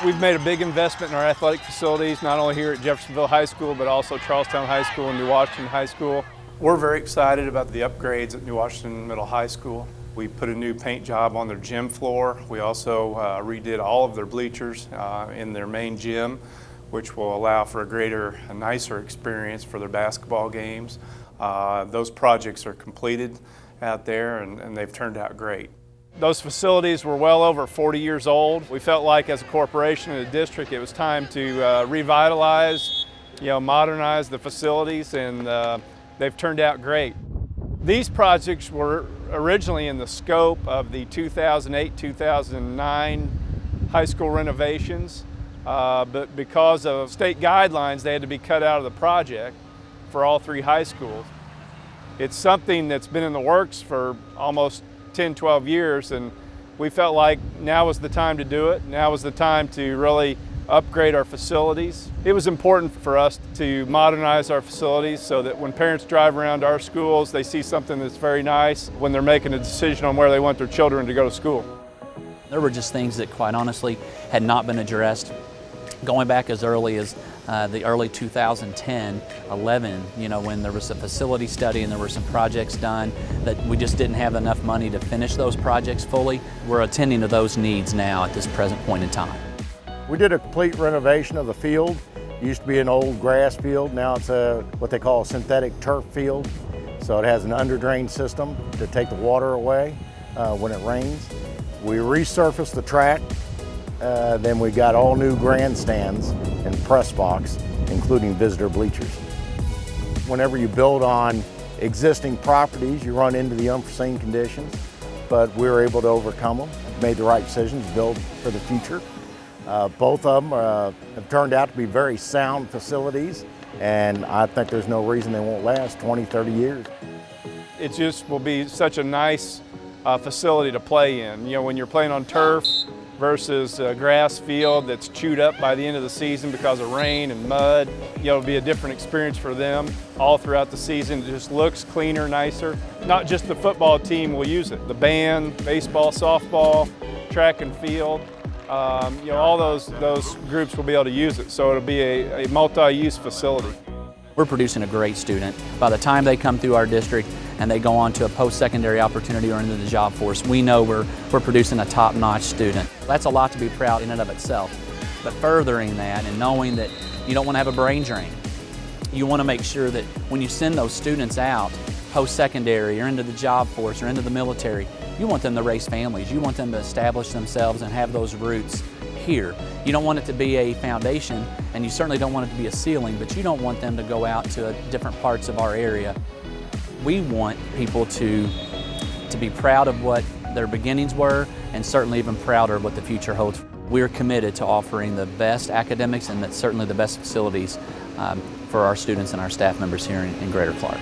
We've made a big investment in our athletic facilities, not only here at Jeffersonville High School, but also Charlestown High School and New Washington High School. We're very excited about the upgrades at New Washington Middle High School. We put a new paint job on their gym floor. We also redid all of their bleachers in their main gym, which will allow for a nicer experience for their basketball games. Those projects are completed out there and they've turned out great. Those facilities were well over 40 years old. We felt like as a corporation and a district it was time to revitalize, modernize the facilities, and they've turned out great. These projects were originally in the scope of the 2008-2009 high school renovations, but because of state guidelines they had to be cut out of the project for all three high schools. It's something that's been in the works for almost 10-12 years, and we felt like now was the time to do it. Now was the time to really upgrade our facilities. It was important for us to modernize our facilities so that when parents drive around our schools, they see something that's very nice when they're making a decision on where they want their children to go to school. There were just things that quite honestly had not been addressed going back as early as the early 2010-11, when there was a facility study and there were some projects done that we just didn't have enough money to finish those projects fully. We're attending to those needs now at this present point in time. We did a complete renovation of the field. It used to be an old grass field. Now it's what they call a synthetic turf field. So it has an under-drain system to take the water away when it rains. We resurfaced the track. Then we got all new grandstands and press box, including visitor bleachers. Whenever you build on existing properties, you run into the unforeseen conditions, but we were able to overcome them, made the right decisions, build for the future. Both of them have turned out to be very sound facilities, and I think there's no reason they won't last 20, 30 years. It just will be such a nice facility to play in. When you're playing on turf versus a grass field that's chewed up by the end of the season because of rain and mud, it'll be a different experience for them all throughout the season. It just looks cleaner, nicer. Not just the football team will use it. The band, baseball, softball, track and field, all those groups will be able to use it. So it'll be a multi-use facility. We're producing a great student. By the time they come through our district and they go on to a post-secondary opportunity or into the job force, we know we're producing a top-notch student. That's a lot to be proud in and of itself. But furthering that and knowing that you don't want to have a brain drain. You want to make sure that when you send those students out post-secondary or into the job force or into the military, you want them to raise families. You want them to establish themselves and have those roots here. You don't want it to be a foundation, and you certainly don't want it to be a ceiling, but you don't want them to go out to different parts of our area. We want people to be proud of what their beginnings were, and certainly even prouder of what the future holds. We're committed to offering the best academics and certainly the best facilities for our students and our staff members here in Greater Clark.